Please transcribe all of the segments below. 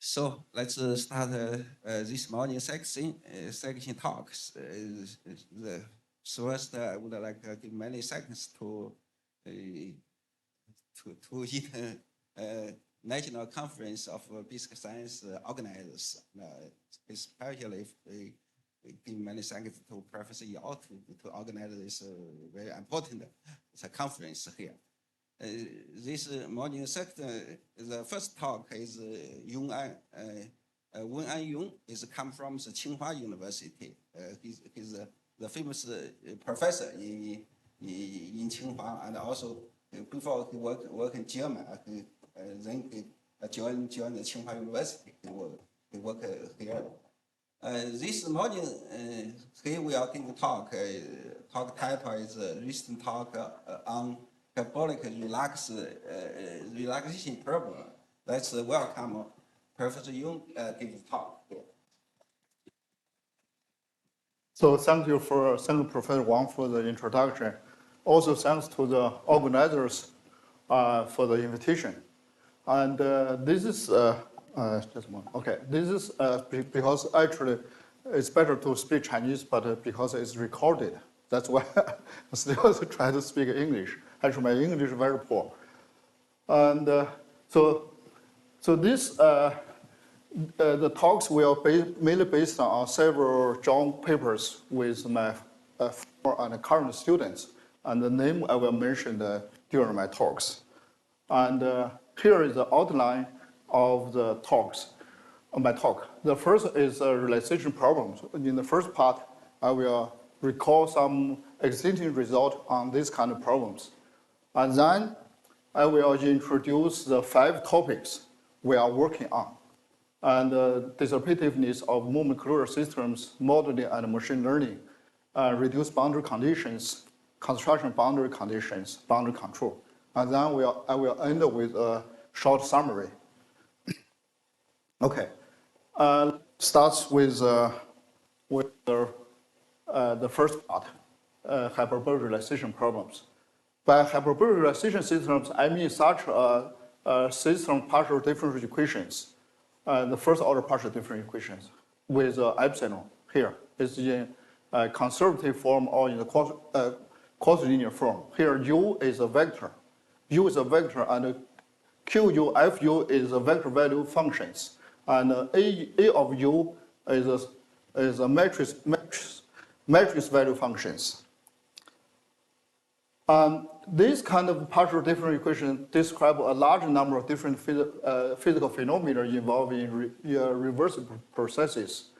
So let's start this morning section talks. The first, I would like to give many seconds to National Conference of Basic Science organizers, especially if give many thanks to Professor Yao to organize this very important conference here. This morning section, the first talk is Wen-An Yong is come from the Tsinghua University. He's the famous professor in Tsinghua, and also before he worked in Germany, then he joined the Tsinghua University. He worked here. This morning, here we are going to talk. Talk title is recent talk on hyperbolic relaxation problem. Let's welcome Professor Yong give the talk. So thank you, Professor Wang, for the introduction. Also thanks to the organizers for the invitation. And this is just one. Okay, this is because actually it's better to speak Chinese, but because it's recorded, that's why I still try to speak English. Actually, my English is very poor. And so this the talks will be mainly based on several joint papers with my former and current students, and the name I will mention during my talks. And here is the outline of the talks. My talk. The first is relaxation problems. In the first part, I will recall some existing results on these kind of problems. And then I will introduce the 5 topics we are working on. And dissipativeness of movement-closure systems, modeling and machine learning, reduced boundary conditions, construction boundary conditions, boundary control. And then I will end with a short summary. Okay, starts with the first part, hyperbolic relaxation problems. By hyperbolic relaxation systems, I mean such a system partial differential equations, the first order partial differential equations with epsilon here is in a conservative form or in the quasi-linear form. Here U is a vector. U is a vector and QU, FU is a vector value functions. And A of U is a matrix value functions. This kind of partial differential equation describe a large number of different physical phenomena involving reversible processes.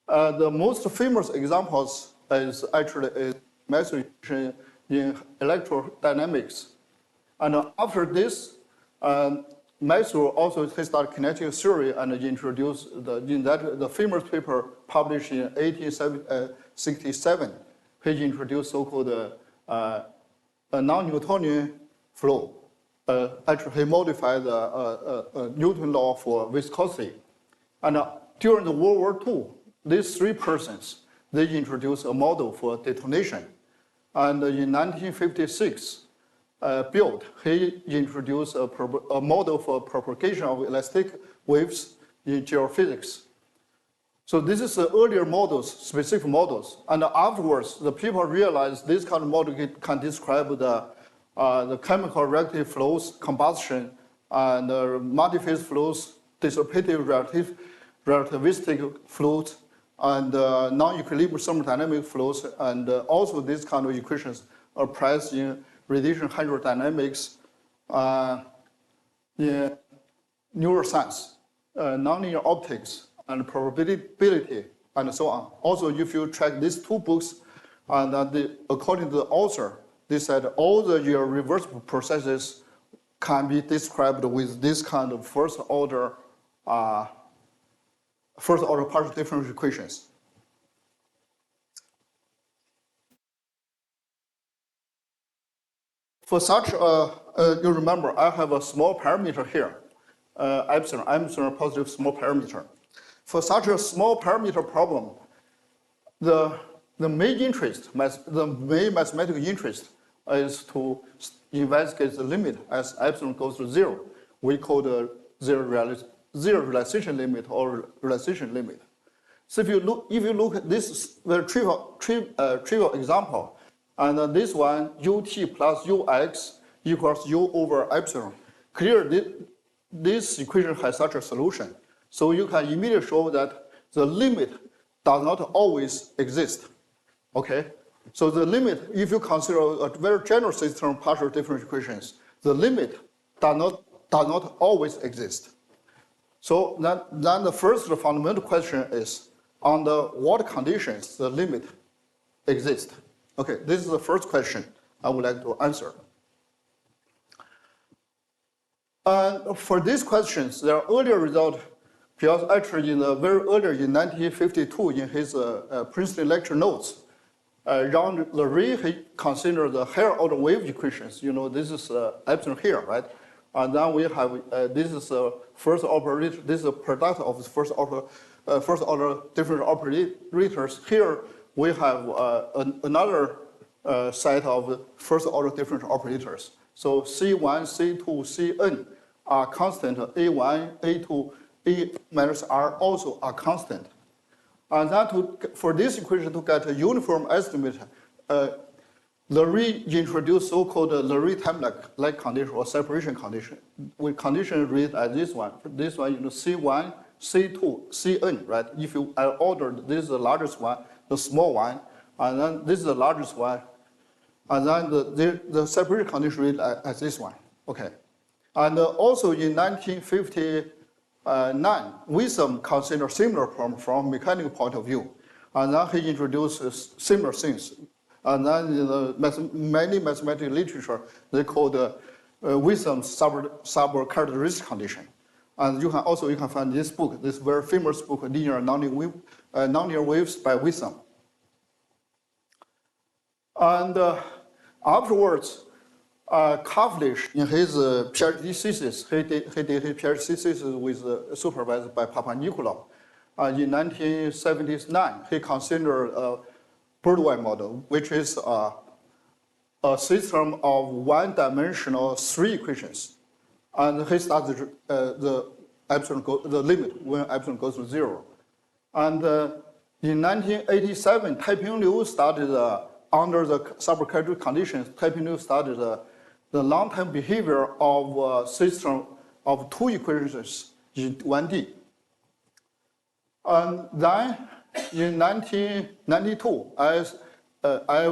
The most famous examples is actually Maxwell equation in electrodynamics. And after this, Maxwell also started kinetic theory and introduced the famous paper published in 1867. He introduced so-called a non-Newtonian flow. Actually, he modified the Newton law for viscosity. And during the World War II, these 3 persons, they introduced a model for detonation. And in 1956, he introduced a model for propagation of elastic waves in geophysics. So this is the earlier models, specific models. And afterwards, the people realized this kind of model can describe the chemical reactive flows, combustion, and multiphase flows, dissipative relativistic flows, and non-equilibrium thermodynamic flows, and also these kind of equations are present in radiation hydrodynamics, in neuroscience, nonlinear optics, and probability, and so on. Also, if you track these 2 books, and according to the author, they said all the reversible processes can be described with this kind of first order partial differential equations. For such, you remember, I have a small parameter here, epsilon. I'm a positive small parameter. For such a small parameter problem, the main interest, the main mathematical interest is to investigate the limit as epsilon goes to 0. We call the zero zero relaxation limit or relaxation limit. So if you look at this very trivial example, and this one ut plus ux equals u over epsilon, clearly this equation has such a solution. So you can immediately show that the limit does not always exist. Okay? So the limit, if you consider a very general system of partial differential equations, the limit does not always exist. So then the first fundamental question is, under what conditions the limit exists? Okay, this is the first question I would like to answer. And for these questions, there are earlier results, because actually very early in 1952 in his Princeton lecture notes, Jean Leray, he considered the higher order wave equations. You know, this is epsilon here, right? And then we have, this is first operator, this is a product of the first order different operators. Here we have another set of first order different operators. So C1, C2, Cn are constant, A1, A2, A minus R also are constant. And then for this equation to get a uniform estimate, Leray introduced so-called Leray time-like condition or separation condition. With condition read as this one. This one, C1, C2, Cn, right? If you ordered, this is the largest one, the small one, and then this is the largest one, and then the separation condition read as this one. Okay. And also in 1959, Wen-An considered similar problem from mechanical point of view. And then he introduced similar things. And then in the many mathematical literature, they call the Wen-An sub-characteristic condition. And you can find this book, this very famous book, Linear Nonlinear Waves by Wen-An. And afterwards, Kavlish, in his PhD thesis, he did his PhD thesis with supervised by Papanicolaou. In 1979, he considered a Birdwell model, which is a system of one-dimensional three equations. And he started the limit when epsilon goes to 0. And in 1987, Taiping Liu started under the subcharacteristic conditions, Taiping Liu started the long-term behavior of a system of two equations in 1D. And then in 1992, I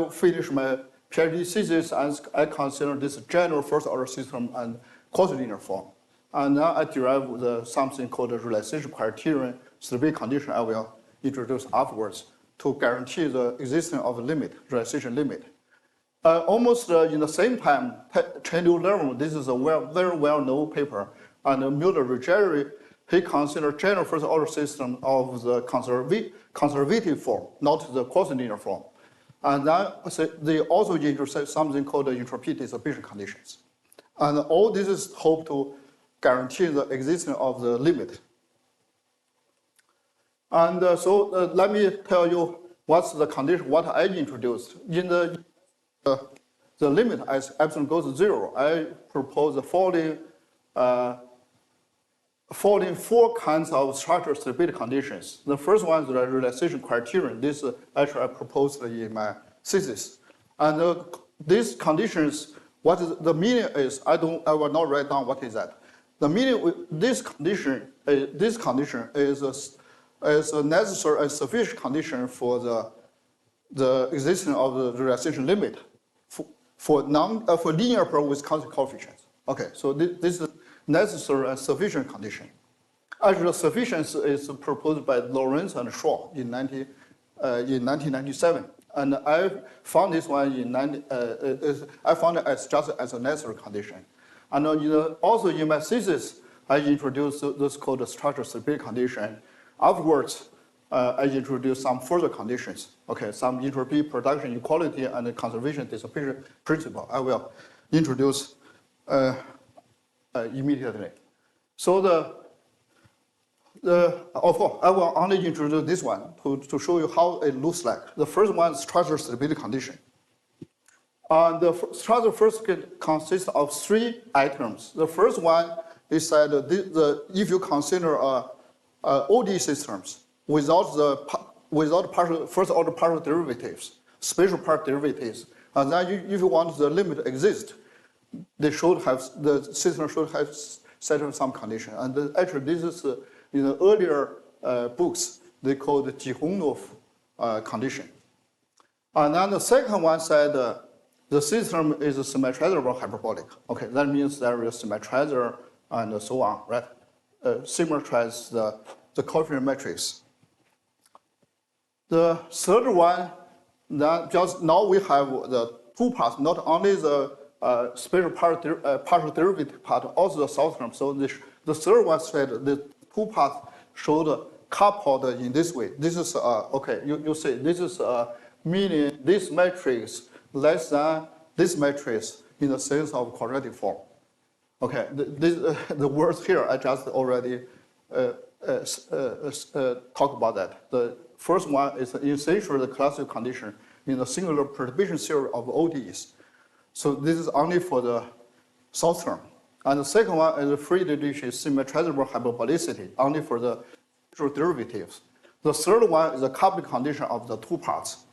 finished my PhD thesis and I considered this general first-order system and quasi-linear form. And now I derived something called the relaxation criterion, stability condition I will introduce afterwards to guarantee the existence of a limit, relaxation limit. Almost in the same time, Chen Liu Lerman, this is a very well-known paper, and Mueller-Ruggieri, he considered general first-order system of the conservative form, not the quasi-linear form. And then they also introduced something called the entropy dissipation conditions. And all this is hope to guarantee the existence of the limit. And so let me tell you what's the condition, what I introduced. In the limit as epsilon goes to 0, I propose the following four kinds of structural stability conditions. The first one is the relaxation criterion. This actually I proposed in my thesis. And these conditions, what is the meaning is, I will not write down what is that. The meaning this condition is a necessary and sufficient condition for the existence of the relaxation limit for linear problem with constant coefficients. Okay, so this is necessary and sufficient condition. Actually, the sufficiency is proposed by Lawrence and Shaw in 1997, and I found this one I found it just as a necessary condition. And also in my thesis, I introduced this called the structural stability condition. Afterwards, I introduced some further conditions. Okay, some entropy production equality and the conservation dissipation principle. I will introduce immediately. So of course, I will only introduce this one to show you how it looks like. The first one is structural stability condition. The structure first consists of three items. The first one is that if you consider ODE systems without first order partial derivatives, spatial part derivatives, and then if you want the limit to exist, the system should have set some condition. And actually, this is in the earlier books they called the Jihonov condition. And then the second one said the system is symmetrizable hyperbolic. Okay, that means there is symmetrizer and so on, right? Symmetrize the coefficient matrix. The third one, then just now we have the two parts, not only the spatial partial derivative part, also the south term. So the third one said the two parts showed coupled in this way. This is, okay, you see, this is meaning this matrix less than this matrix in the sense of quadratic form. Okay, the words here, I just already talked about that. The first one is essentially the classical condition in the singular perturbation theory of ODEs. So this is only for the south term. And the second one is the Friedrich symmetrizable hyperbolicity, only for the derivatives. The third one is the coupling condition of the two parts.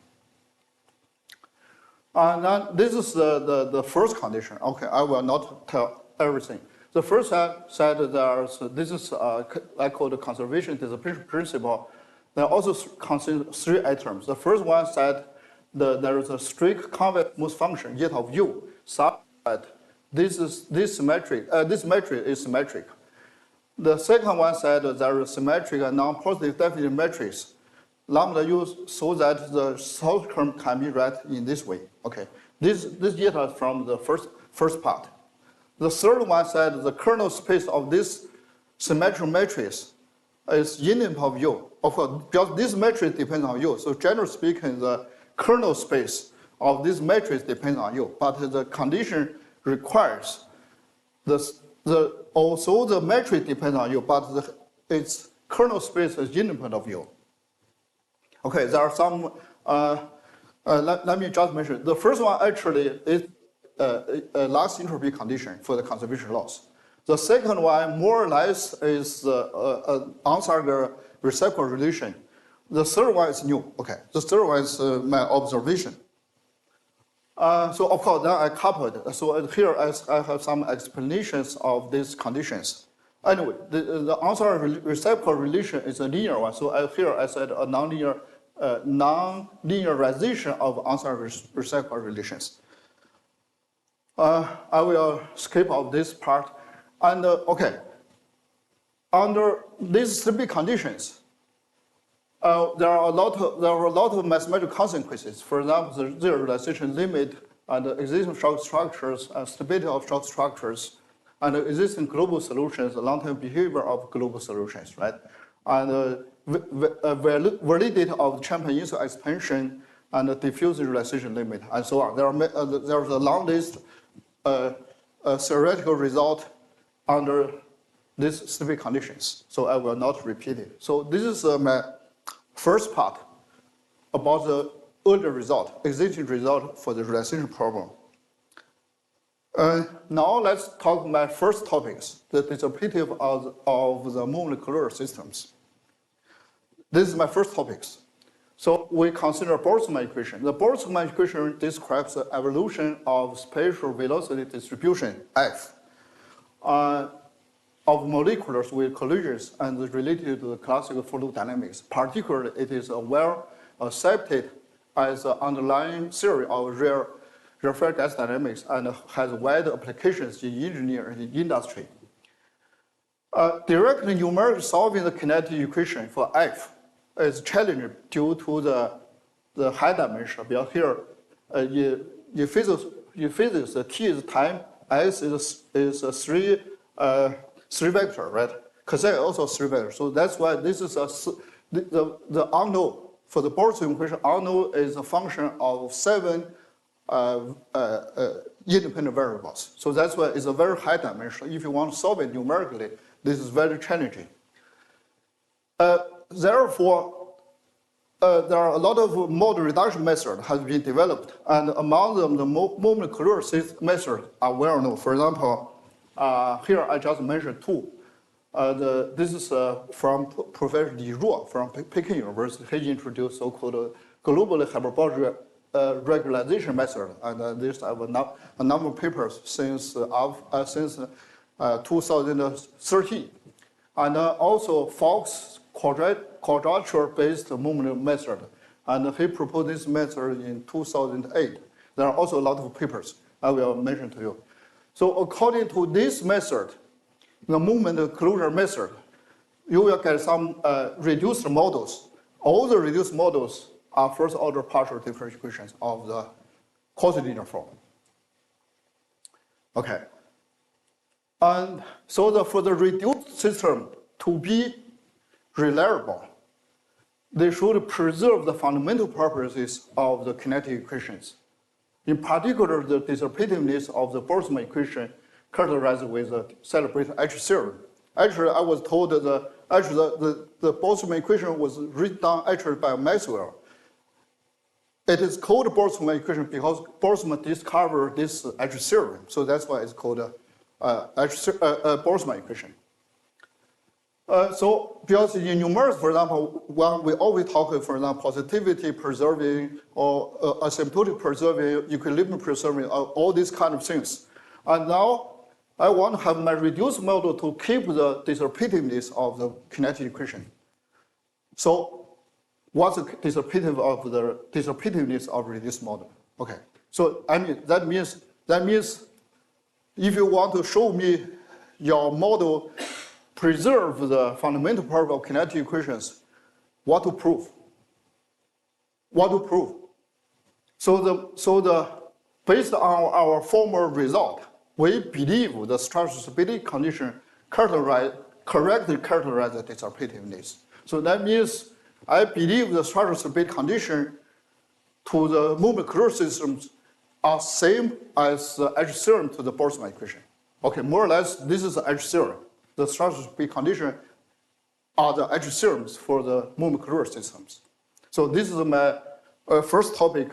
And then this is the first condition. Okay, I will not tell everything. The first said this is I call the conservation dissipation principle. There are also consider three items. The first one said there is a strict convex smooth function yet of U such that this matrix is symmetric. The second one said there is symmetric and non-positive definite matrix lambda U so that the south term can be read in this way. Okay, this data from the first part. The third one said the kernel space of this symmetric matrix is independent of U. Of course, because this matrix depends on U. So generally speaking, the kernel space of this matrix depends on U. But the condition requires also the matrix depends on U, but its kernel space is independent of U. Okay, there are some. Let me just mention. The first one actually is a last entropy condition for the conservation loss. The second one, more or less, is an Onsager reciprocal relation. The third one is new. Okay, the third one is my observation. So of course, then I coupled. So here I have some explanations of these conditions. Anyway, the Onsager reciprocal relation is a linear one. So here I said a non-linearization of Onsager reciprocal relations. I will skip out this part. And okay, under these three conditions, there are a lot of mathematical consequences. For example, the relaxation limit and the existing shock structures and stability of shock structures and the existing global solutions, the long-term behavior of global solutions, right? And validity of Champion-Insull expansion and the diffusion relaxation limit and so on. There's a long list theoretical result under these three conditions. So I will not repeat it. So this is my first part about the earlier result, existing result for the relaxation problem. Now let's talk my first topics, the dissipative of the molecular systems. This is my first topics. So we consider Boltzmann equation. The Boltzmann equation describes the evolution of spatial velocity distribution, F, of molecules with collisions and related to the classical fluid dynamics. Particularly, it is well accepted as an underlying theory of rarefied gas dynamics and has wide applications in engineering and industry. Directly numerically solving the kinetic equation for F is challenging due to the high dimension. Because here, in physics, the T is time, S is a three vector, right? Cosine also three vector. So that's why this is the unknown for the Boltzmann equation. Unknown is a function of 7 independent variables. So that's why it's a very high dimension. If you want to solve it numerically, this is very challenging. Therefore, there are a lot of mode reduction methods have been developed, and among them, the molecular methods are well known. For example, Here I just mentioned two. This is from Professor Li Ruo from Peking University. He introduced so-called global hyperbolic regularization method, and this have a number of papers since 2013, and also Fox quadrature-based movement method, and he proposed this method in 2008. There are also a lot of papers I will mention to you. So according to this method, the movement closure method, you will get some reduced models. All the reduced models are first-order partial differential equations of the quasi-linear form. Okay. And so for the reduced system to be reliable, they should preserve the fundamental properties of the kinetic equations. In particular, the dissipativeness of the Boltzmann equation characterized with the celebrated H theorem. Actually, I was told that the Boltzmann equation was written down actually by Maxwell. It is called Boltzmann equation because Boltzmann discovered this H theorem, so that's why it's called Boltzmann equation. So because in numerics, for example, when we always talk, for example, positivity preserving or asymptotic preserving, equilibrium preserving, all these kind of things. And now I want to have my reduced model to keep the dissipativeness of the kinetic equation. So what's the dissipativeness of reduced model? Okay. So I mean that means if you want to show me your model preserve the fundamental property of kinetic equations, what to prove? What to prove? So based on our former result, we believe the structural stability condition correctly characterize the dissipativeness. So that means I believe the structural stability condition to the movement closure systems are same as the H theorem to the Boltzmann equation. Okay, more or less, this is the H theorem. The structural stability condition are the H theorems for the movement closure systems. So this is my first topic.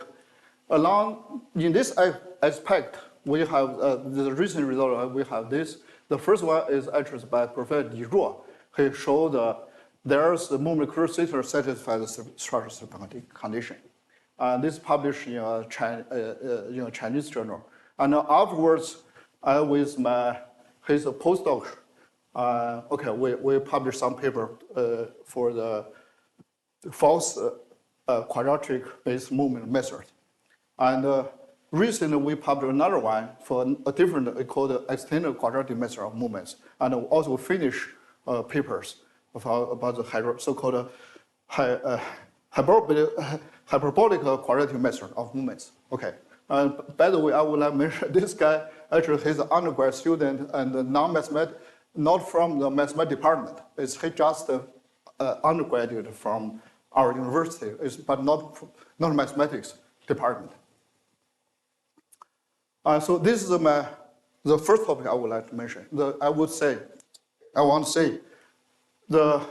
Along in this aspect, we have the recent result. We have this. The first one is actually by Professor Li Ruo. He showed there's the movement closure system satisfy the structural stability condition. This published in a Chinese journal. And afterwards, with his postdoc, we published some paper for the false quadratic-based movement method. And recently, we published another one for a different, called extended quadratic method of movements. And also finished papers about the so-called hyperbolic quadratic method of movements. Okay. By the way, I would like to mention this guy. Actually, he's an undergrad student and not from the mathematics department. He just undergraduate from our university, but not mathematics department. So this is the first topic I would like to mention. I want to say, the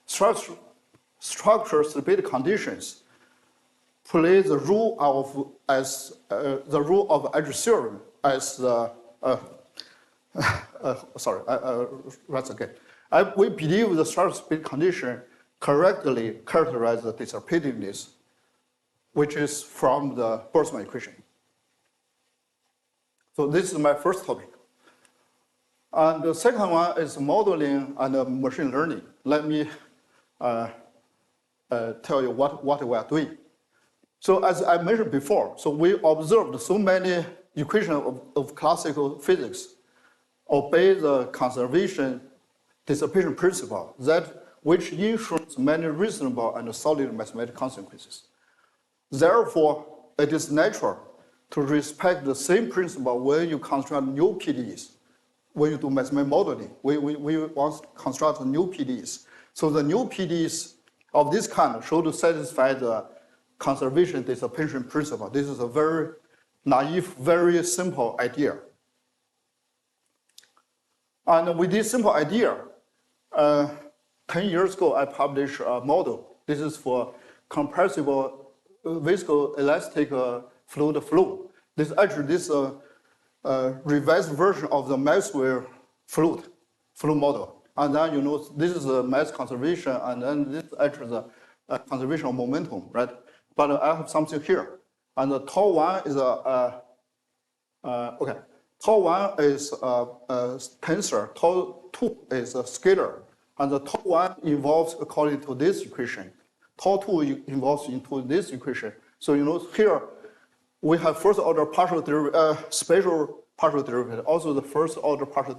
structural stability conditions play the role of H theorem as the we believe the structural stability condition correctly characterize the dissipativeness, which is from the Boltzmann equation. So this is my first topic. And the second one is modeling and machine learning. Let me tell you what we are doing. So as I mentioned before, so we observed so many equations of classical physics obey the conservation dissipation principle which ensures many reasonable and solid mathematical consequences. Therefore, it is natural to respect the same principle when you construct new PDEs. When you do mathematical modeling, we want to construct new PDEs. So the new PDEs of this kind should satisfy the conservation dissipation principle. This is a very naive, very simple idea. And with this simple idea, 10 years ago, I published a model. This is for compressible viscoelastic fluid flow. This revised version of the Maxwell fluid model. And then, this is the mass conservation, and then this is actually the conservation of momentum, right? But I have something here. And the tau 1 is tau 1 is a tensor, tau 2 is a scalar. And the tau 1 involves according to this equation. Tau 2 involves into this equation. So, here we have first order partial derivative, special partial derivative, also the first order partial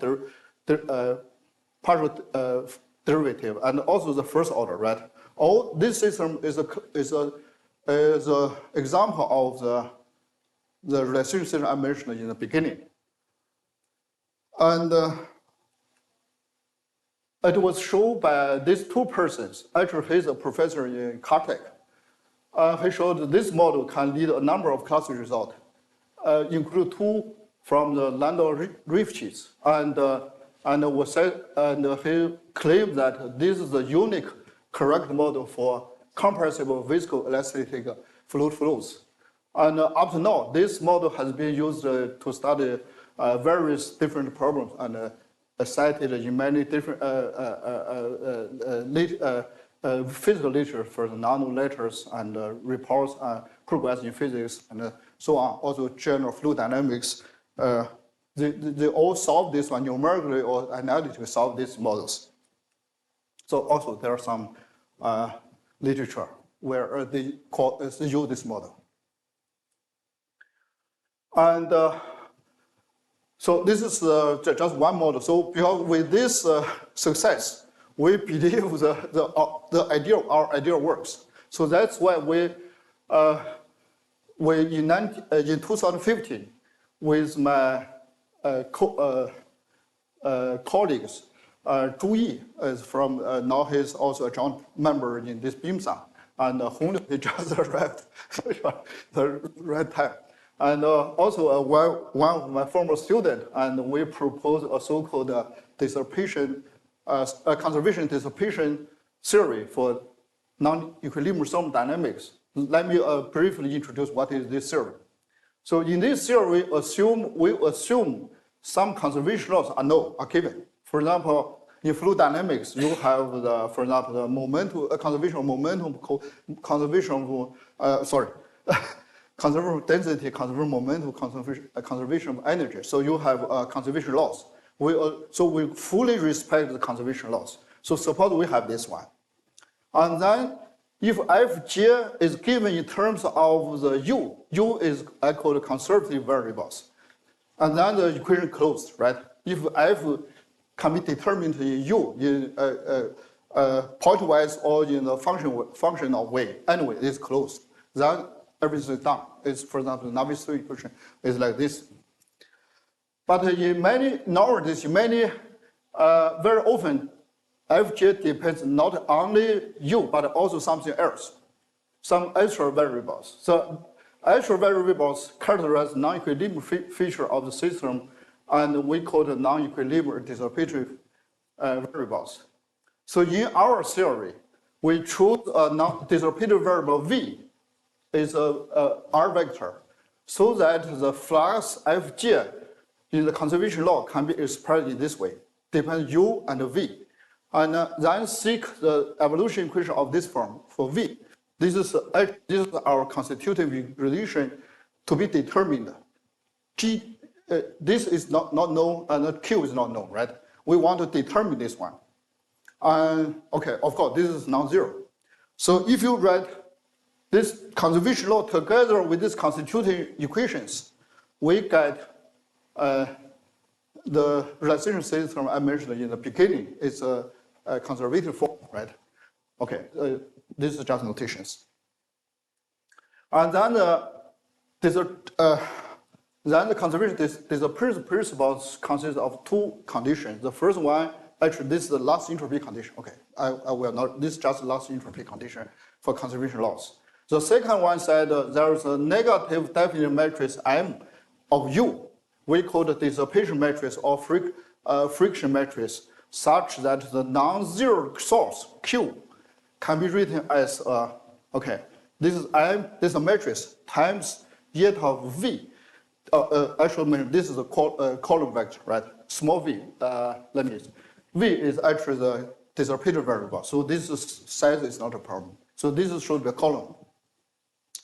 derivative, and also the first order, right? All this system is a example of the relaxation system I mentioned in the beginning. And it was shown by these two persons. Actually, he's a professor in Caltech. He showed that this model can lead a number of classic results, include two from the Landau-Rifchis, and he claimed that this is the unique correct model for compressible viscoelastic fluid flows. And up to now, this model has been used to study various different problems and cited in many different physical literature for the nano-letters and reports on progress in physics and so on. Also, general fluid dynamics. They all solve this one numerically or analytically solve these models. So also there are some literature where they use this model. And so this is just one model. So because with this success, we believe our idea works. So that's why we in 2015, with my colleagues, Zhu Yi is from, now he's also a joint member in this BIMSA, and Hong he just arrived the right time. And also one of my former students, and we proposed a so-called dissipation, conservation dissipation theory for non-equilibrium thermodynamics. Let me briefly introduce what is this theory. So in this theory, we assume some conservation laws are given. For example, in fluid dynamics, you have for example, the momentum, conservation of momentum, conservation of density, conservation of momentum, conservation of energy. So you have conservation laws. So we fully respect the conservation laws. So suppose we have this one. And then if Fj is given in terms of the U is I call the conservative variables. And then the equation closed, right? If F can be determined in U in pointwise or in a functional way, anyway, it's closed. Then everything is done. It's, for example, the Navier-Stokes equation is like this. But nowadays, very often, Fj depends not only U, but also something else, some extra variables. So extra variables characterize non-equilibrium feature of the system, and we call it non-equilibrium dissipative variables. So in our theory, we choose a non-dissipative variable V is a R vector, so that the flux Fj in the conservation law can be expressed in this way, depends U and V. And then seek the evolution equation of this form for V. This is our constitutive relation to be determined. G, this is not known, and Q is not known, right? We want to determine this one. Okay, of course, this is non-zero. So if you write this conservation law together with these constitutive equations, we get the relaxation system I mentioned in the beginning. It's a conservative form, right? Okay, this is just notations. And then the conservation principles consists of two conditions. The first one, actually, this is the last entropy condition. Okay, I will not. This is just the last entropy condition for conservation laws. The second one said there is a negative definite matrix M of U. We call the dissipation matrix or friction matrix, such that the non-zero source Q can be written as this is M, this is a matrix times eta of V. Actually, this is a column vector, right? Small v. Let me. V is actually the dissipative variable, so this size is not a problem. So this should be a column.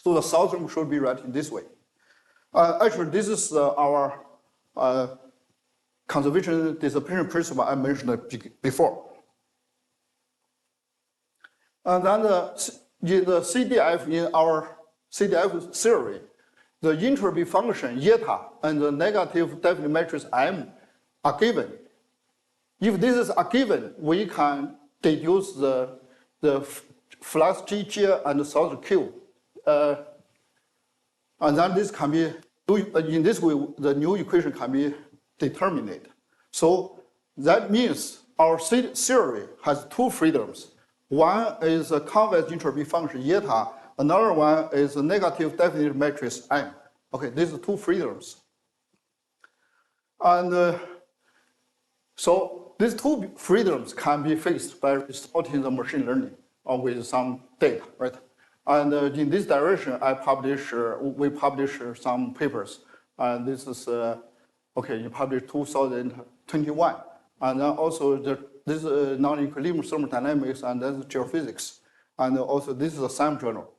So the southern should be written this way. Actually, this is our conservation dissipation principle I mentioned before. And then in the CDF, in our CDF theory, the entropy function eta and the negative definite matrix M are given. If this is a given, we can deduce the flux G, and the source Q. And then this can be, in this way, the new equation can be determined. So that means our theory has two freedoms. One is a convex entropy function eta, another one is a negative definite matrix M. Okay, these are two freedoms. And so these two freedoms can be fixed by starting the machine learning or with some data, right? And in this direction, we publish some papers. And this is, you published 2021. And then also this is non-equilibrium thermodynamics and then geophysics. And also this is a SAM journal.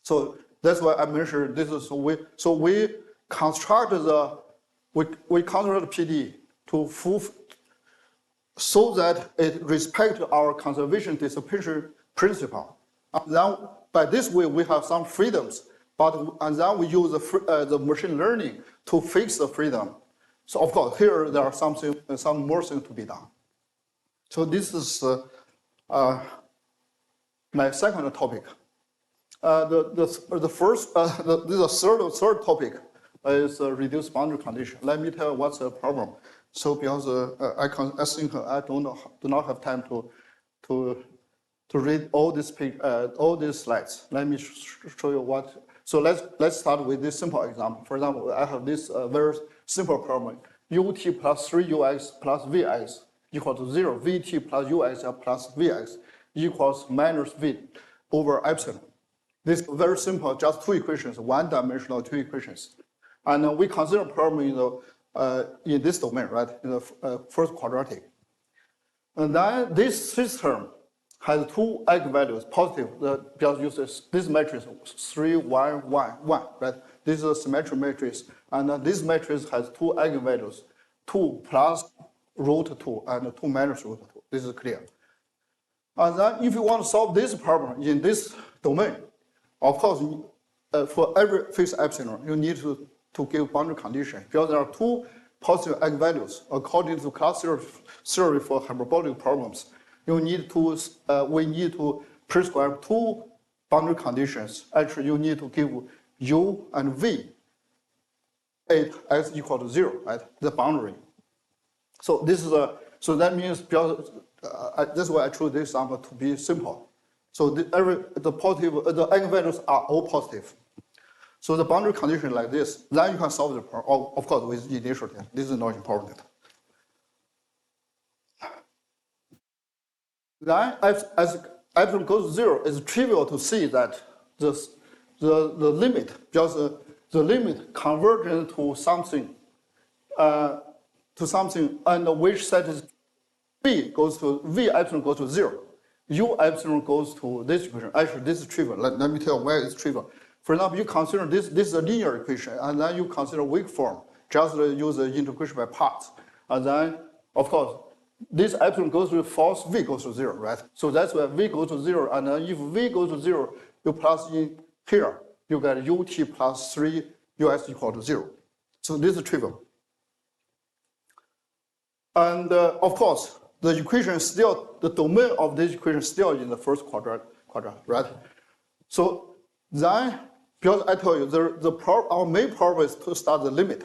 So that's why I mentioned this is, we construct the PD so that it respects our conservation dissipation principle. And then by this way, we have some freedoms, and then we use the machine learning to fix the freedom. So of course, here there are some more things to be done. So this is my second topic. The third topic is reduced boundary condition. Let me tell you what's the problem. So because I think I do not have time to read all these slides. Let me show you what. So let's start with this simple example. For example, I have this very simple problem: ut plus 3ux plus vx equal to 0. Vt plus ux plus vx equals minus v over epsilon. This is very simple, just two equations, one-dimensional two equations. And we consider problem in this domain, right, in the first quadratic. And then this system has two eigenvalues, positive, just uses this matrix 3, 1, 1, 1, right? This is a symmetric matrix, and this matrix has two eigenvalues, 2 plus root 2 and 2 minus root 2. This is clear. And then if you want to solve this problem in this domain, of course, for every fixed epsilon, you need to give boundary condition, because there are two positive eigenvalues according to class theory for hyperbolic problems. We need to prescribe two boundary conditions. Actually, you need to give u and v at x equal to 0, right? The boundary. So this is so that means because that's why I chose this example to be simple. So the eigenvalues are all positive. So the boundary condition like this, then you can solve the problem, of course, with initial test. This is not important. Then, as epsilon goes to 0, it's trivial to see that the limit, just the limit convergent to something, and which satisfies v epsilon goes to 0. U epsilon goes to this equation. Actually, this is trivial. Let me tell you why it's trivial. For example, you consider this is a linear equation, and then you consider weak form, just use the integration by parts. And then, of course, this epsilon goes to false, v goes to 0, right? So that's why v goes to 0, and then if v goes to 0, you plus in here, you get ut plus 3 us equal to 0. So this is trivial. And of course, the equation still, the domain of this equation still in the first quadrant, right? So then, because I tell you, our main problem is to start the limit.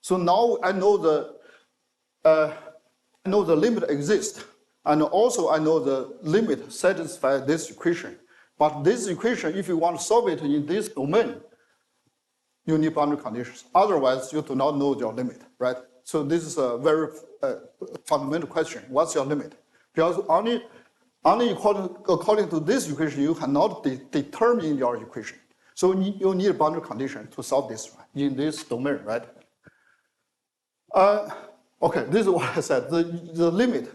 So now I know the limit exists, and also I know the limit satisfies this equation. But this equation, if you want to solve it in this domain, you need boundary conditions. Otherwise, you do not know your limit, right? So this is a very fundamental question. What's your limit? Because only according to this equation, you cannot determine your equation. So you need a boundary condition to solve this in this domain, right? Okay, this is what I said. The limit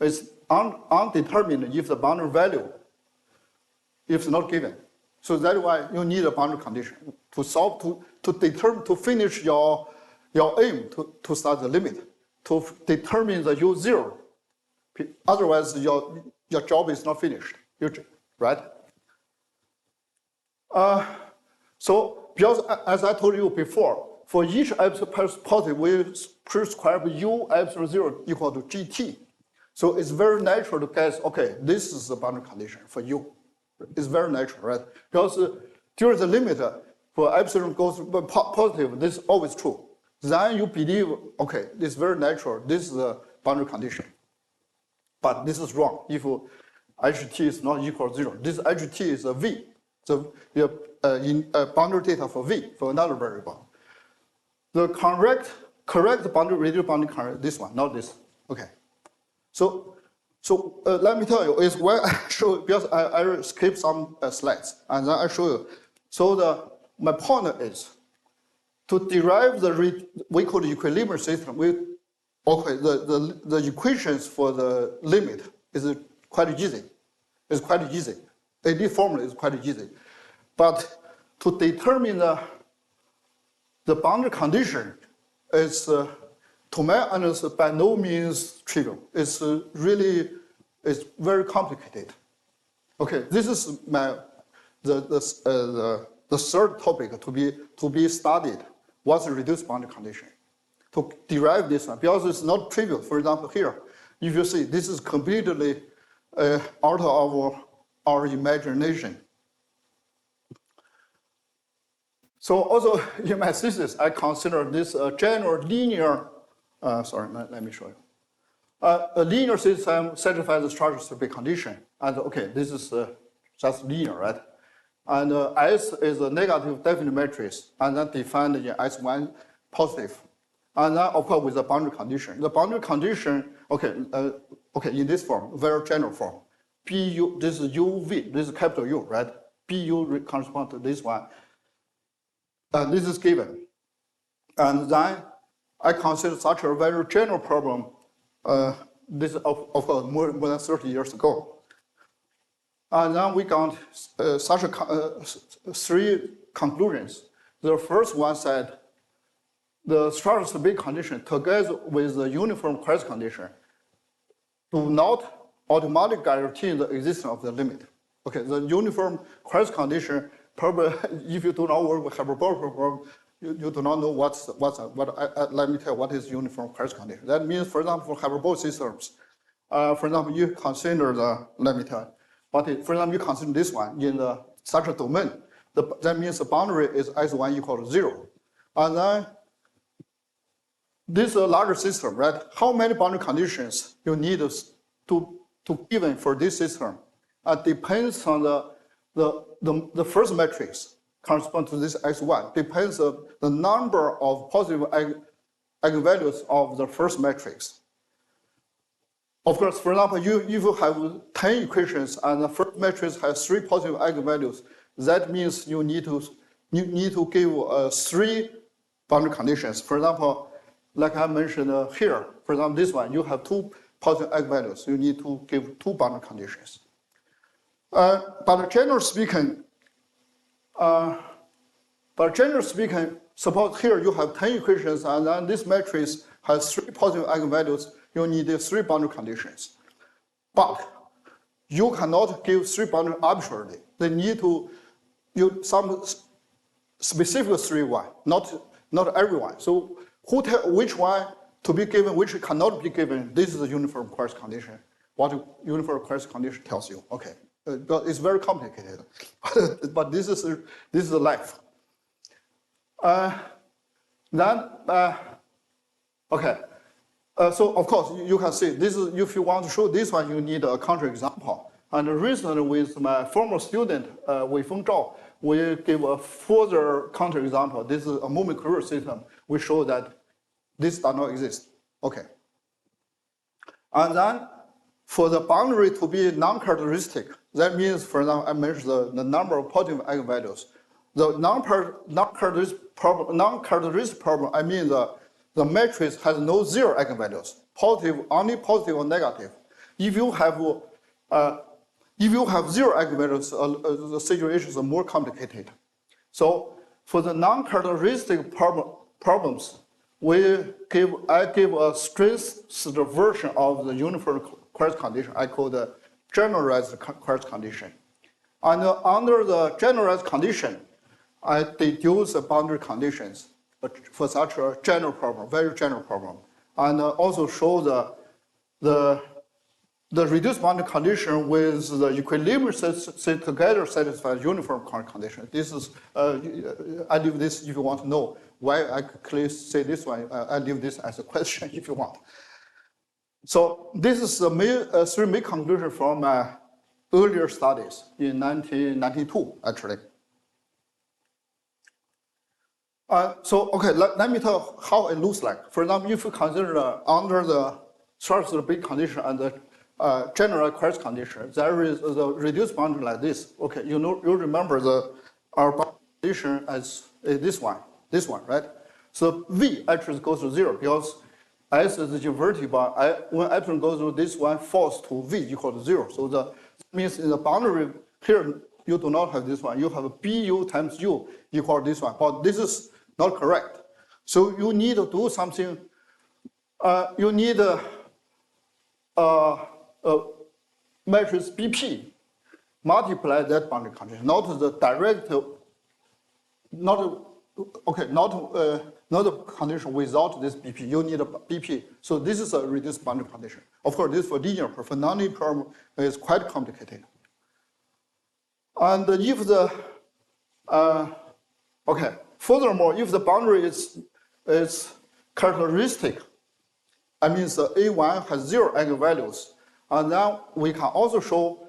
is undetermined if the boundary value is not given. So that's why you need a boundary condition to solve, to determine, to finish your aim to start the limit, to determine the U0. Otherwise, your job is not finished, right? So because as I told you before, for each absolute positive, we prescribe U absolute 0 equal to GT. So it's very natural to guess, okay, this is the boundary condition for U. It's very natural, right? Because during the limit, for absolute goes positive, this is always true. Then you believe, okay, this is very natural, this is the boundary condition. But this is wrong if HT is not equal to 0. This HT is a V. So in boundary data for V, for another variable. The correct boundary, radial boundary current, this one, not this. Okay. So let me tell you, is where I show, because I skip some slides, and then I show you. So my point is, to derive we call the equilibrium system, the equations for the limit is quite easy. It's quite easy. AD formula is quite easy. But to determine the boundary condition is, to my understanding, by no means trivial. It's very complicated. Okay, this is the third topic to be studied. What's the reduced boundary condition? To derive this one, because it's not trivial. For example, here, if you see, this is completely out of our imagination. So also in my thesis, I consider this general linear, let me show you. A linear system satisfies the structure stability condition. And okay, this is just linear, right? And S is a negative definite matrix, and then defined in S1 positive. And then of course with the boundary condition. The boundary condition, okay, in this form, very general form. PU, this is UV, this is capital U, right? PU corresponds to this one. This is given. And then I consider such a very general problem, this is of course more than 30 years ago. And then we got three conclusions. The first one said the structure stability condition together with the uniform Christ condition do not automatically guarantee the existence of the limit. Okay, the uniform Christ condition, probably if you do not work with hyperbolic problem, you do not know let me tell you what is uniform Christ condition. That means, for example, for hyperbolic systems, for example, you consider for example, you consider this one in such a domain. That means the boundary is S1 equal to 0. And then this is a larger system, right? How many boundary conditions you need to given for this system depends on the first matrix correspond to this S1. Depends on the number of positive eigenvalues of the first matrix. Of course, for example, if you have 10 equations and the first matrix has 3 positive eigenvalues, that means you need to give 3 boundary conditions. For example, like I mentioned here, for example, this one, you have 2 positive eigenvalues. You need to give 2 boundary conditions. But generally speaking, suppose here you have 10 equations and then this matrix has 3 positive eigenvalues. You need 3 boundary conditions. But you cannot give 3 boundaries arbitrarily. They need to use some specific 3 one, not everyone. So who tell which one to be given, which cannot be given? This is the uniform Christ condition. What uniform Christ condition tells you. Okay, but it's very complicated. But this is the life. Okay. So of course you can see this is, if you want to show this one, you need a counterexample. And recently with my former student Wen-An Yong, we give a further counterexample. This is a moment career system. We show that this does not exist. Okay. And then for the boundary to be non-characteristic, that means, for example, I mentioned the number of positive eigenvalues. the non-characteristic problem, I mean the matrix has no zero eigenvalues, only positive or negative. If you have zero eigenvalues, the situation is more complicated. So for the non-characteristic problems, I give a strengthened version of the uniform quartz condition. I call the generalized quartz condition. And under the generalized condition, I deduce the boundary conditions for such a general problem, very general problem, and also show the reduced boundary condition with the equilibrium set together satisfies uniform quartz condition. This is I leave this if you want to know why I clearly say this one. I leave this as a question if you want. So this is the three main conclusions from earlier studies in 1992, actually. Okay, let me tell how it looks like. For example, if you consider under the Schwarzschild big condition and the general quartz condition, there is the reduced boundary like this. Okay, you remember our boundary condition as this one, right? So V actually goes to 0 because S is the invertible bar. When epsilon goes to this one, falls to V equal to 0. So that means in the boundary here, you do not have this one. You have BU times U equal to this one. But this is not correct. So you need to do something. You need a matrix BP multiply that boundary condition, not the direct, not the condition without this BP. You need a BP. So this is a reduced boundary condition. Of course, this for linear problem. For nonlinear problem, is quite complicated. And if the furthermore, if the boundary is characteristic, I mean the A1 has 0 eigenvalues, and now we can also show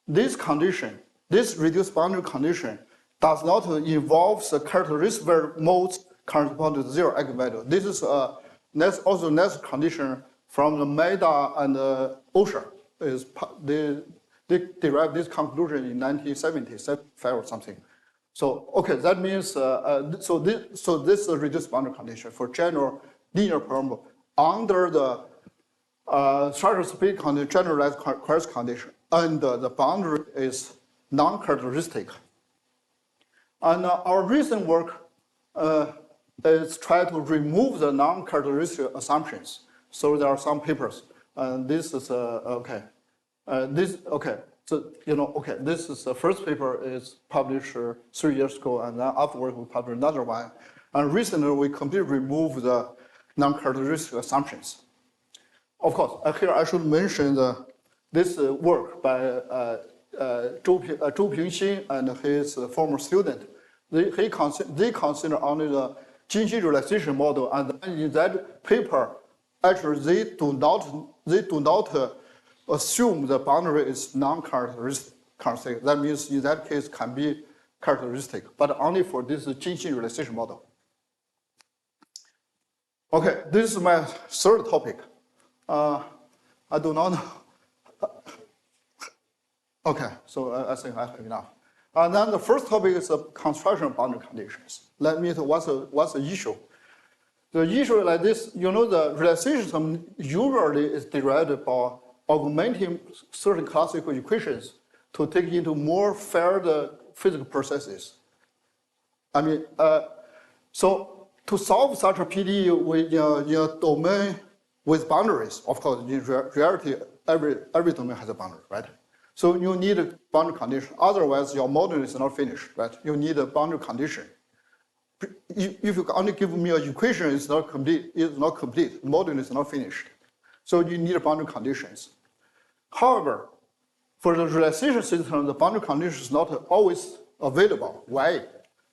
this condition, this reduced boundary condition, does not involve the characteristic modes corresponding to 0 eigenvalue. This is also next condition from the Maida and Osher. They derived this conclusion in 1970, 75 or something. So okay, that means so this is a reduced boundary condition for general linear problem under the structure speed condition, generalized quartz condition, and the boundary is non-characteristic. And our recent work is try to remove the non-characteristic assumptions. So there are some papers, and this is okay. So this is the first paper is published 3 years ago, and then afterward we published another one. And recently we completely removed the non-characteristic assumptions. Of course, here I should mention this work by Zhou Pingxin and his former student. They consider only the Jinxi relaxation model, and in that paper, actually they do not assume the boundary is non-characteristic. That means in that case can be characteristic, but only for this Jinxi relaxation model. Okay, this is my third topic. I do not know. Okay, so I think I have enough. And then the first topic is the construction of boundary conditions. Let me tell what's the issue. The issue is like this, the relaxation usually is derived by augmenting certain classical equations to take into more fair physical processes. I mean, so to solve such a PDE in a domain with boundaries, of course, in reality, every domain has a boundary, right? So you need a boundary condition. Otherwise, your model is not finished, right? You need a boundary condition. If you only give me an equation, it's not complete. The model is not finished. So you need boundary conditions. However, for the relaxation system, the boundary condition is not always available. Why?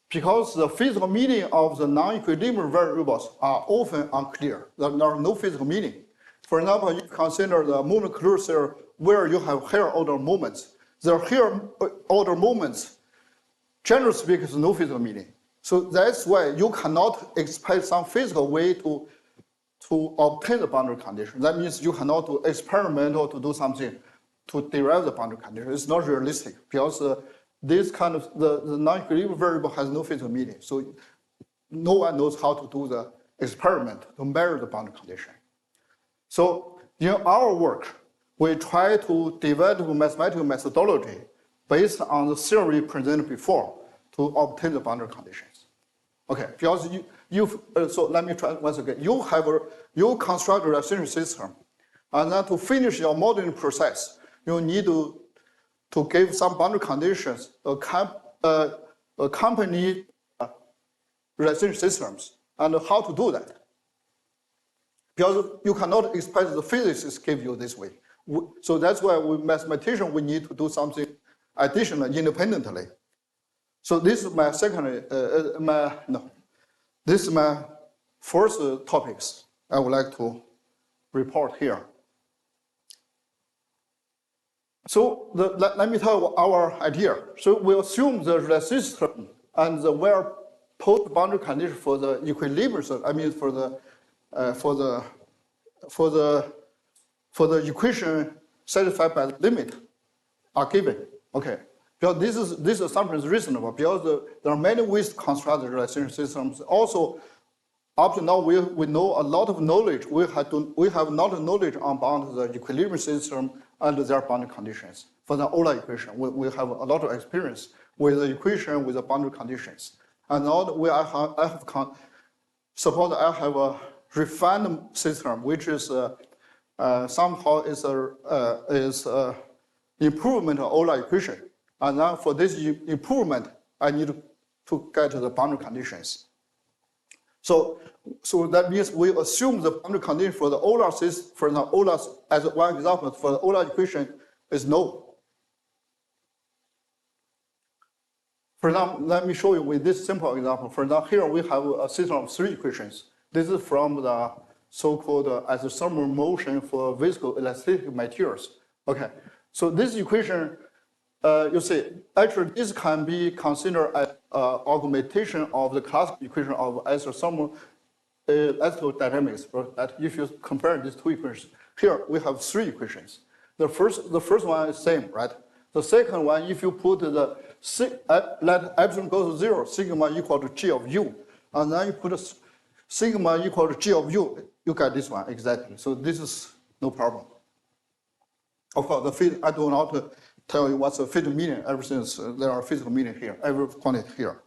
Because the physical meaning of the non-equilibrium variables are often unclear. There are no physical meaning. For example, if you consider the moment closure where you have higher order moments. The higher order moments, generally speaking, is no physical meaning. So that's why you cannot expect some physical way to obtain the boundary condition. That means you cannot do experimental to do something to derive the boundary condition. It's not realistic because this kind of, the non-equilibrium variable has no physical meaning. So no one knows how to do the experiment to measure the boundary condition. So in our work, we try to develop a mathematical methodology based on the theory presented before to obtain the boundary conditions. Okay, because so let me try once again. You construct a relaxation system, and then to finish your modeling process, you need to give some boundary conditions accompany relaxation systems, and how to do that. Because you cannot expect the physicists give you this way. So that's why we mathematicians, we need to do something additional independently. So this is my this is my first topics I would like to report here. So let me tell you our idea. So we assume the relaxation system and the well-posed boundary condition for the equilibrium, I mean for the equation satisfied by the limit are given. Okay. Because this assumption is reasonable because there are many ways to construct the relaxation systems. Also, up to now, we know a lot of knowledge. We have a lot of knowledge about the equilibrium system and their boundary conditions. For the Euler equation, we have a lot of experience with the equation with the boundary conditions. And now suppose I have a refined system, which is somehow is improvement of Euler equation. And now for this improvement, I need to get the boundary conditions. So that means we assume the boundary condition for the Euler system, for the Euler, as one example, for the Euler equation is no. For example, let me show you with this simple example. For example, here we have a system of 3 equations. This is from the so-called isothermal motion for viscoelastic materials. Okay, so this equation, you see, actually this can be considered as augmentation of the classical equation of isothermal dynamics. That if you compare these 2 equations, here we have 3 equations. The first one is same, right? The second one, if you put let epsilon go to 0, sigma equal to G of U, and then you put sigma equal to G of U, you get this one exactly. So this is no problem. Of course, I do not tell you what's the physical meaning ever since there are physical meaning here, every quantity here.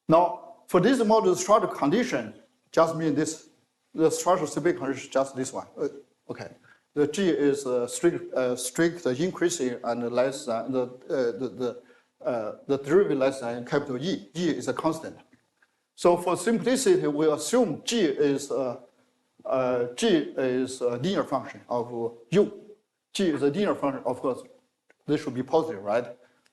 Now, for this model, the structure condition just mean this. The structural stability condition is just this one. Okay, the G is strict increasing and less than the derivative less than capital E. E is a constant. So for simplicity, we assume G is a linear function of U. G is a linear function, of course. This should be positive, right?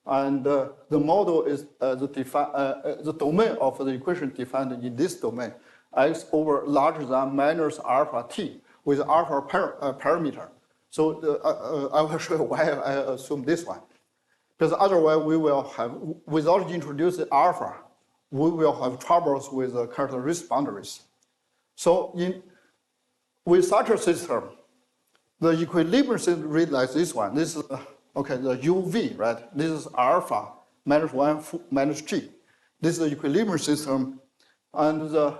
And the model is the domain of the equation defined in this domain, x over larger than minus alpha t with alpha parameter. So I will show you why I assume this one. Because otherwise we will have, without introducing alpha, we will have troubles with the characteristic boundaries. So with such a system, the equilibrium system reads like this one. This is, okay, the UV, right? This is alpha minus 1 minus G. This is the equilibrium system. And the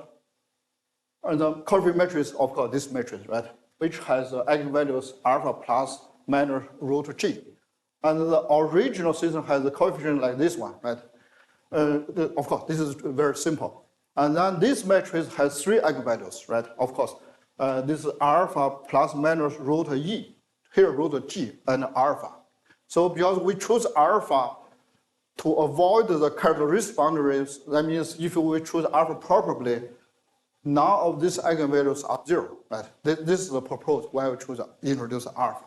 coefficient matrix, of course, this matrix, right? Which has eigenvalues alpha plus minus root G. And the original system has a coefficient like this one, right? Of course, this is very simple. And then this matrix has 3 eigenvalues, right? Of course, this is alpha plus minus root E, here root G and alpha. So because we choose alpha to avoid the characteristic boundaries, that means if we choose alpha properly, none of these eigenvalues are 0, right? This is the purpose why we introduce alpha.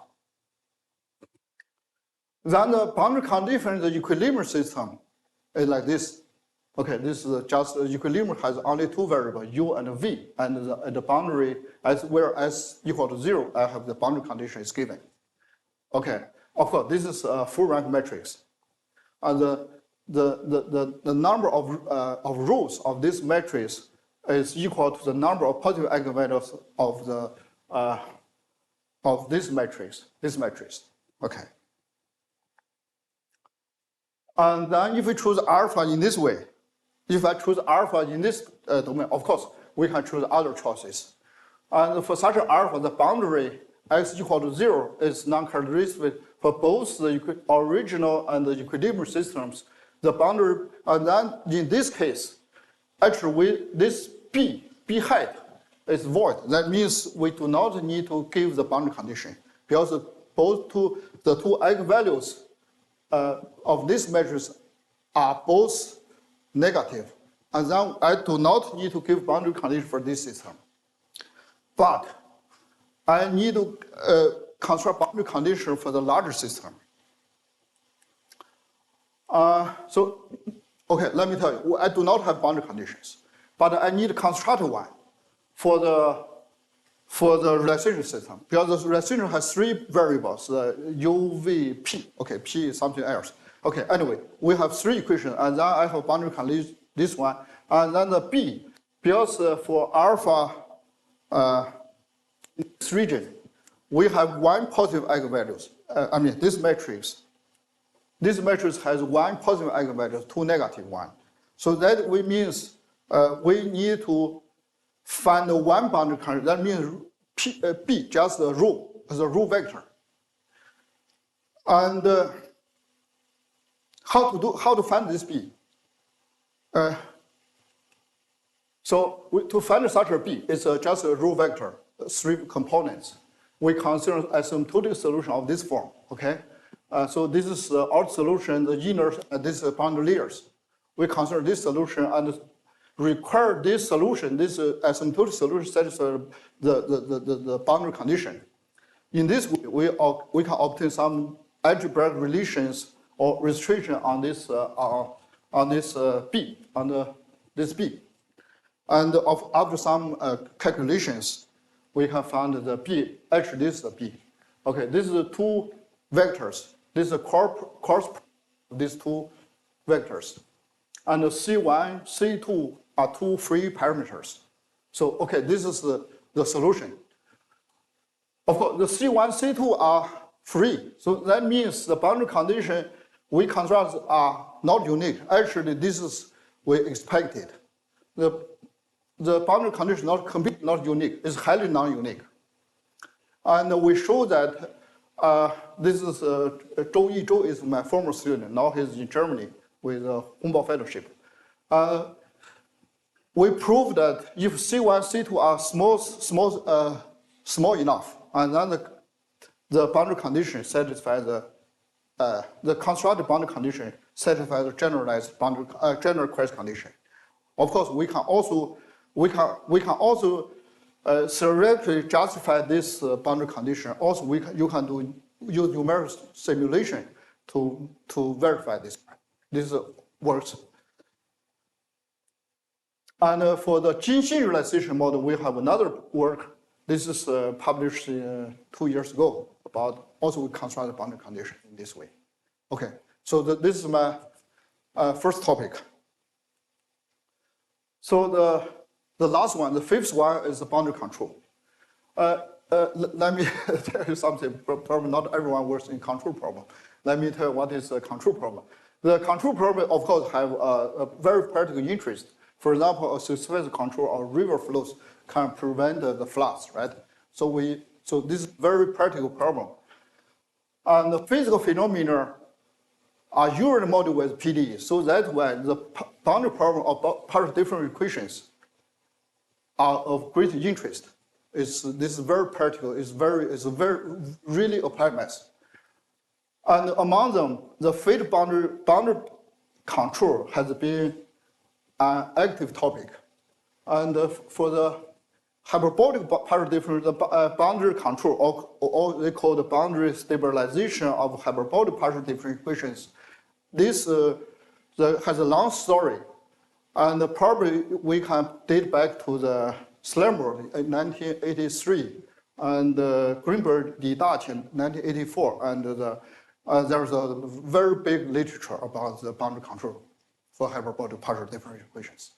Then the boundary condition in the equilibrium system is like this. Okay, this is just equilibrium has only 2 variables, U and V, and the boundary where s equal to 0, I have the boundary condition is given. Okay, of course, this is a full rank matrix. And the number of rows of this matrix is equal to the number of positive eigenvalues of this matrix. Okay. And then if we choose alpha in this way, if I choose alpha in this domain, of course, we can choose other choices. And for such an alpha, the boundary x equal to 0 is non-characteristic for both the original and the equilibrium systems. The boundary, and then in this case, actually this b hat is void. That means we do not need to give the boundary condition because the two eigenvalues of this matrix are both negative. And then I do not need to give boundary condition for this system. But I need to construct boundary condition for the larger system. Okay, let me tell you, I do not have boundary conditions, but I need to construct one for the relaxation system, because the relaxation has three variables, the U, V, P. Okay, P is something else. Okay, anyway, we have three equations, and then I have boundary condition, this one, and then the B, because for alpha this region, we have one positive eigenvalues. This matrix has one positive eigenvalue, two negative one. So that means we need to find one boundary condition. That means B, just the row vector. And how to find this B? To find such a B, it's just a row vector, three components. We consider asymptotic solution of this form. Okay. So this is the outer solution, the inner, this is boundary layers. We consider this solution and require this solution, this asymptotic solution satisfies the boundary condition. In this way, we can obtain some algebraic relations or restriction on this B, this B. And after some calculations, we can find the B, actually this is the B. Okay, this is the two vectors. This is the corresponding these two vectors. And the C1, C2 are two free parameters. So, okay, this is the solution. Of course, the C1, C2 are free. So that means the boundary condition we construct are not unique. Actually, this is we expected. The boundary condition not completely not unique. It's highly non-unique. And we show that this is Zhou Yi. Zhou is my former student. Now he's in Germany with a Humboldt Fellowship. We proved that if C1, C2 are small enough, and then the boundary condition satisfies the constructed boundary condition satisfies the generalized boundary general Christ condition. Of course, we can also theoretically justify this boundary condition. Also, you can use numerical simulation to verify this. This works. And for the Jinxin relaxation model, we have another work. This is published 2 years ago about also we construct the boundary condition in this way. Okay, so this is my first topic. So the last one, the fifth one, is the boundary control. Let me tell you something. Probably not everyone works in control problem. Let me tell you what is a control problem. The control problem, of course, have a very practical interest. For example, a successive control of river flows can prevent the floods, right? So this is a very practical problem. And the physical phenomena are usually modeled with PDE. So that's why the boundary problem of partial differential equations are of great interest. This is very practical. It's very really applied math. And among them, the phase boundary control has been an active topic. And for the hyperbolic partial differential boundary control, or they call the boundary stabilization of hyperbolic partial differential equations, this has a long story. And probably we can date back to the Slammer in 1983 and Greenberg Li Daqian 1984. And there's a very big literature about the boundary control for hyperbolic partial differential equations.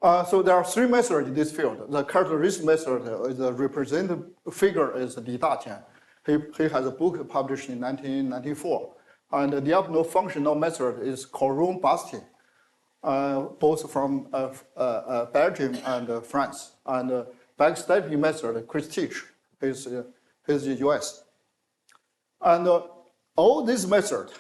So there are three methods in this field. The characteristic method is the representative figure is Li Daqian. He has a book published in 1994. And the diagonal functional method is Coron Bastien, both from Belgium and France. And backstepping method, Chris Teach, is in US. And all these methods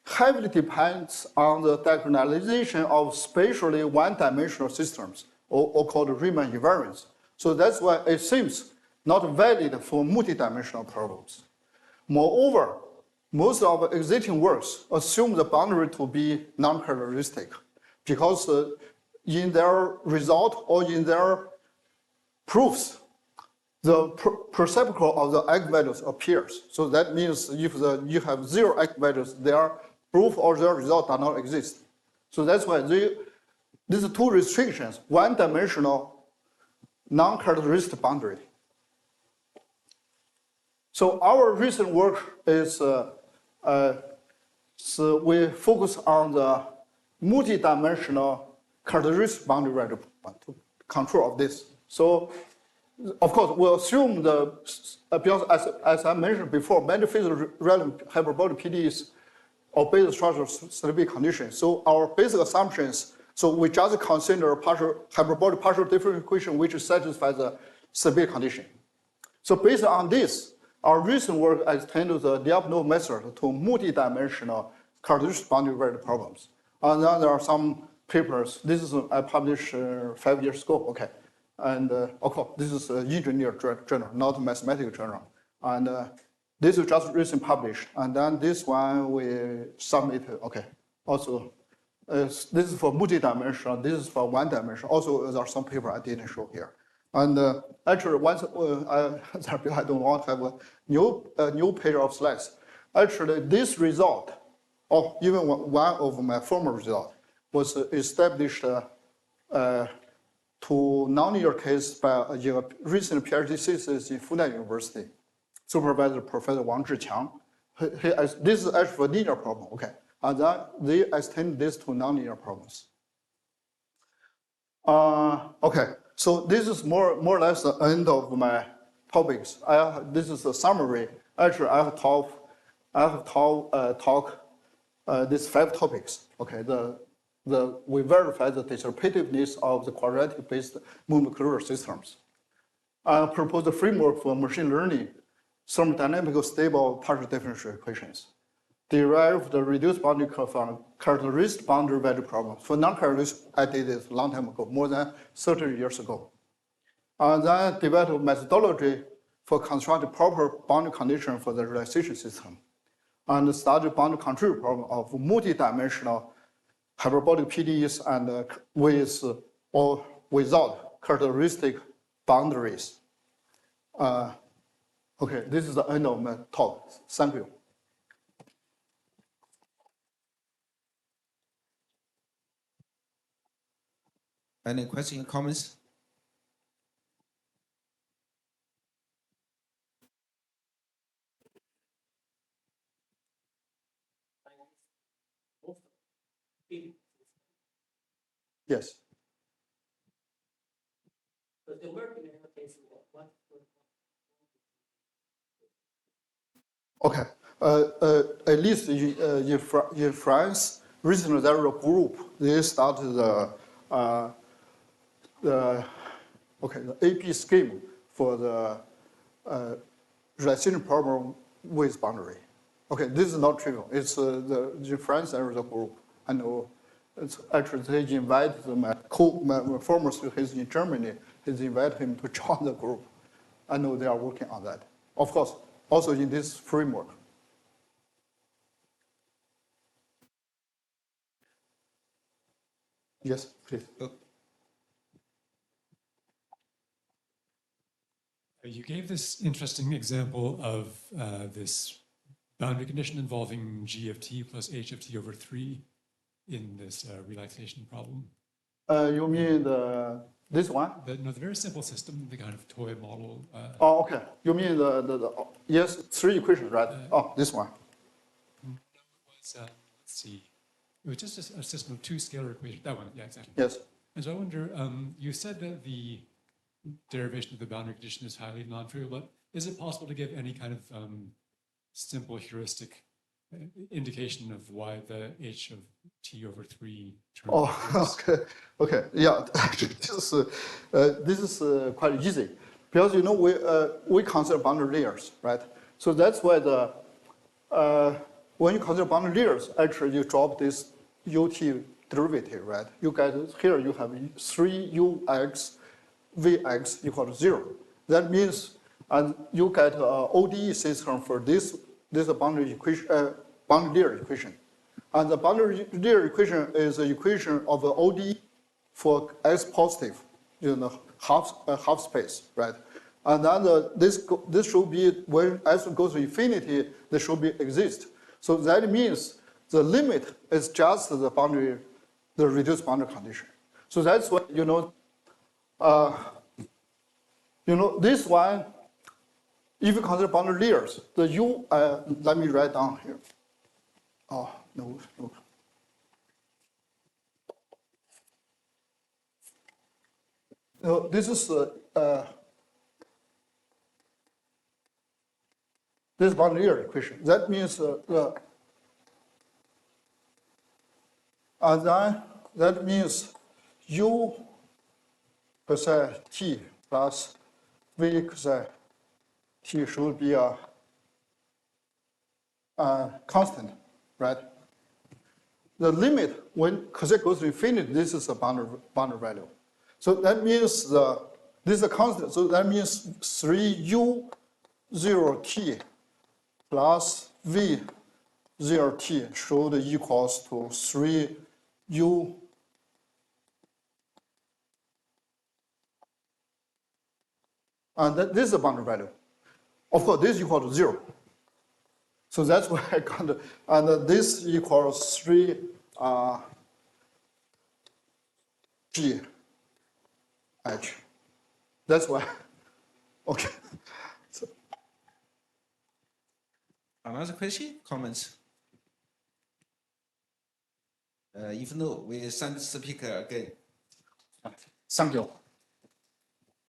heavily depends on the diagonalization of spatially one-dimensional systems, or called Riemann invariants. So that's why it seems not valid for multidimensional problems. Moreover, most of existing works assume the boundary to be non-characteristic, because in their result or in their proofs, the perceptual of the eigenvalues appears. So that means if you have 0 eigenvalues, their proof or their result does not exist. So that's why these two restrictions, one-dimensional, non-characteristic boundary. So our recent work is, so we focus on the multi-dimensional characteristic boundary value to control of this. So, of course, we'll assume because as I mentioned before, many physical relevant hyperbolic PDEs obey the structural stability conditions. So our basic assumptions, so we just consider hyperbolic partial differential equation which satisfies the stability condition. So based on this, our recent work extended the diagonal method to multi-dimensional characteristic boundary value problems. And then there are some papers. This is I published 5 years ago. Okay, and of course this is an engineer journal, not a mathematical journal. And this is just recently published. And then this one we submitted. Okay, also this is for multi-dimensional. This is for one-dimensional. Also there are some papers I didn't show here. And actually, once I don't want to have a new page of slides. Actually, this result, or even one of my former results, was established to nonlinear case by a recent PhD thesis in Fudan University, supervisor Professor Wang Zhiqiang. This is actually a linear problem, okay? And then they extend this to nonlinear problems. Okay. So this is more or less the end of my topics. This is a summary. Actually, I have talked these 5 topics. Okay, we verify the dissipativeness of the quadratic-based movement-closure systems. I propose a framework for machine learning, thermodynamical stable partial differential equations. Derive the reduced boundary curve from characteristic boundary value problem. For non-characteristic, I did it a long time ago, more than 30 years ago. And then develop methodology for constructing proper boundary condition for the relaxation system. And study boundary control problem of multi-dimensional hyperbolic PDEs and with or without characteristic boundaries. Okay, this is the end of my talk. Thank you. Any questions, comments? Yes. Okay. At least in France, recently there was a group. They started the AP scheme for the relaxation problem with boundary. Okay, this is not trivial. It's in France there is a group. I know. It's actually they invited my former student in Germany. They invited him to join the group. I know they are working on that. Of course, also in this framework. Yes, please. You gave this interesting example of this boundary condition involving g of t plus h of t over 3 in this relaxation problem. You mean this one? The very simple system, the kind of toy model. Oh, okay. You mean yes, 3 equations, right? This one. No, it was, let's see. It was just a system of 2 scalar equations. That one, yeah, exactly. Yes. And so I wonder, you said that the derivation of the boundary condition is highly non-trivial, but is it possible to give any kind of simple heuristic indication of why the h of t over 3 term Oh, works. okay, yeah. This is quite easy because we consider boundary layers, right? So that's why when you consider boundary layers, actually you drop this ut derivative, right? You get here you have 3ux vx equal to 0. That means and you get an ODE system for this boundary equation, boundary layer equation. And the boundary layer equation is the equation of the ODE for S positive, half space, right? And then this should be, when S goes to infinity, this should be exist. So that means the limit is just the boundary, the reduced boundary condition. So that's why, this one, if you consider boundary layers, the U, let me write down here. Oh, no. No, this is this boundary layer equation. That means that means U cosine t plus V cosine t should be a constant, right? The limit when cosine goes to infinity, this is a boundary value. So that means this is a constant. So that means 3u0t plus v0t should equals to 3u. And this is a boundary value. Of course, this is equal to 0. So that's why I got, and this equals 3 g h. That's why. Okay. So. Another question, comments? If no, we send the speaker again. Thank you.